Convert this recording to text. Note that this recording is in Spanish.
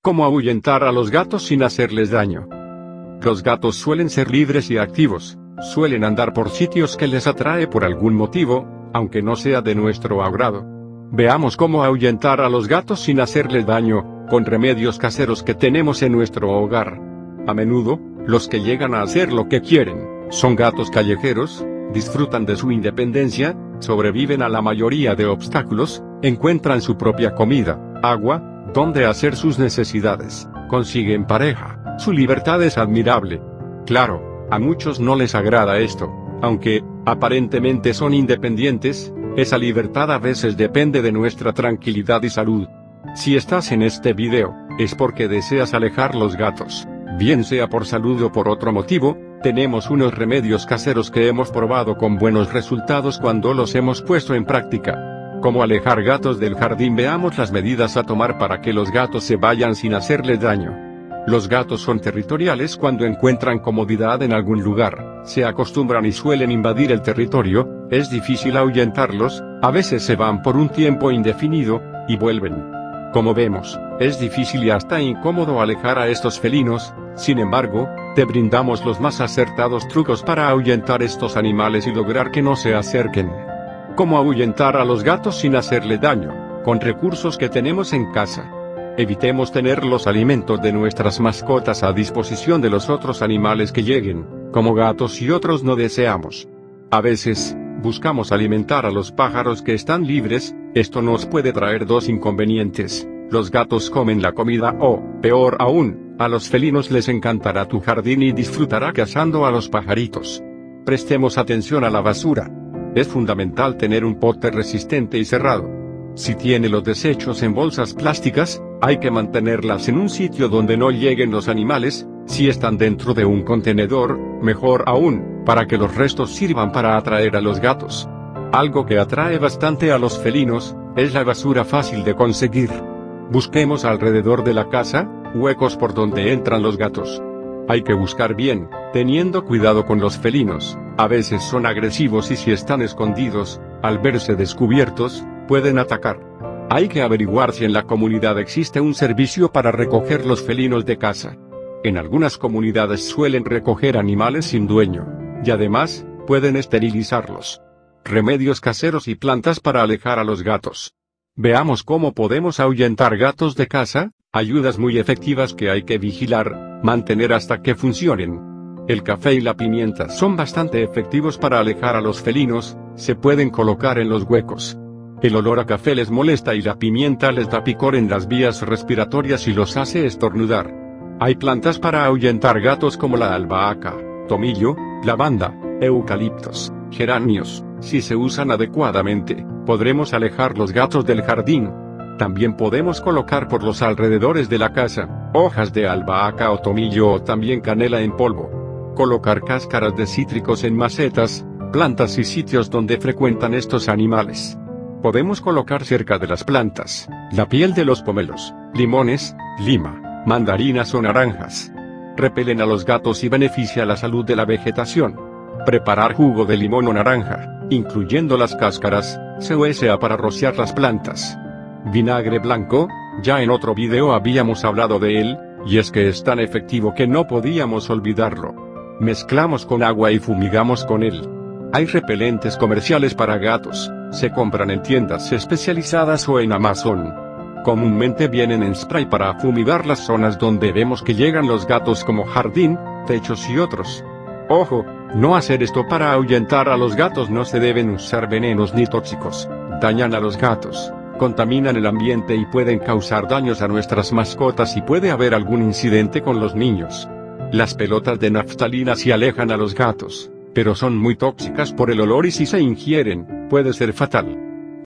¿Cómo ahuyentar a los gatos sin hacerles daño? Los gatos suelen ser libres y activos, suelen andar por sitios que les atrae por algún motivo, aunque no sea de nuestro agrado. Veamos cómo ahuyentar a los gatos sin hacerles daño, con remedios caseros que tenemos en nuestro hogar. A menudo, los que llegan a hacer lo que quieren, son gatos callejeros, disfrutan de su independencia, sobreviven a la mayoría de obstáculos, encuentran su propia comida, agua, donde hacer sus necesidades, consiguen pareja, su libertad es admirable. Claro, a muchos no les agrada esto, aunque, aparentemente son independientes, esa libertad a veces depende de nuestra tranquilidad y salud. Si estás en este video, es porque deseas alejar los gatos, bien sea por salud o por otro motivo. Tenemos unos remedios caseros que hemos probado con buenos resultados cuando los hemos puesto en práctica. ¿Cómo alejar gatos del jardín? Veamos las medidas a tomar para que los gatos se vayan sin hacerles daño. Los gatos son territoriales cuando encuentran comodidad en algún lugar, se acostumbran y suelen invadir el territorio, es difícil ahuyentarlos, a veces se van por un tiempo indefinido, y vuelven. Como vemos, es difícil y hasta incómodo alejar a estos felinos. Sin embargo, te brindamos los más acertados trucos para ahuyentar estos animales y lograr que no se acerquen. ¿Cómo ahuyentar a los gatos sin hacerle daño? Con recursos que tenemos en casa. Evitemos tener los alimentos de nuestras mascotas a disposición de los otros animales que lleguen, como gatos y otros no deseamos. A veces, buscamos alimentar a los pájaros que están libres, esto nos puede traer dos inconvenientes. Los gatos comen la comida o, peor aún, a los felinos les encantará tu jardín y disfrutará cazando a los pajaritos. Prestemos atención a la basura. Es fundamental tener un pote resistente y cerrado. Si tiene los desechos en bolsas plásticas, hay que mantenerlas en un sitio donde no lleguen los animales. Si están dentro de un contenedor, mejor aún, para que los restos sirvan para atraer a los gatos. Algo que atrae bastante a los felinos, es la basura fácil de conseguir. Busquemos alrededor de la casa, huecos por donde entran los gatos. Hay que buscar bien, teniendo cuidado con los felinos, a veces son agresivos y si están escondidos, al verse descubiertos, pueden atacar. Hay que averiguar si en la comunidad existe un servicio para recoger los felinos de casa. En algunas comunidades suelen recoger animales sin dueño, y además, pueden esterilizarlos. Remedios caseros y plantas para alejar a los gatos. Veamos cómo podemos ahuyentar gatos de casa, ayudas muy efectivas que hay que vigilar, mantener hasta que funcionen. El café y la pimienta son bastante efectivos para alejar a los felinos, se pueden colocar en los huecos. El olor a café les molesta y la pimienta les da picor en las vías respiratorias y los hace estornudar. Hay plantas para ahuyentar gatos como la albahaca, tomillo, lavanda, eucaliptos, geranios. Si se usan adecuadamente, podremos alejar los gatos del jardín. También podemos colocar por los alrededores de la casa, hojas de albahaca o tomillo o también canela en polvo. Colocar cáscaras de cítricos en macetas, plantas y sitios donde frecuentan estos animales. Podemos colocar cerca de las plantas, la piel de los pomelos, limones, lima, mandarinas o naranjas. Repelen a los gatos y beneficia la salud de la vegetación. Preparar jugo de limón o naranja, incluyendo las cáscaras, se usa para rociar las plantas. Vinagre blanco, ya en otro video habíamos hablado de él, y es que es tan efectivo que no podíamos olvidarlo. Mezclamos con agua y fumigamos con él. Hay repelentes comerciales para gatos, se compran en tiendas especializadas o en Amazon. Comúnmente vienen en spray para fumigar las zonas donde vemos que llegan los gatos como jardín, techos y otros. Ojo, no hacer esto para ahuyentar a los gatos. No se deben usar venenos ni tóxicos, dañan a los gatos, contaminan el ambiente y pueden causar daños a nuestras mascotas y puede haber algún incidente con los niños. Las pelotas de naftalina sí alejan a los gatos, pero son muy tóxicas por el olor y si se ingieren, puede ser fatal.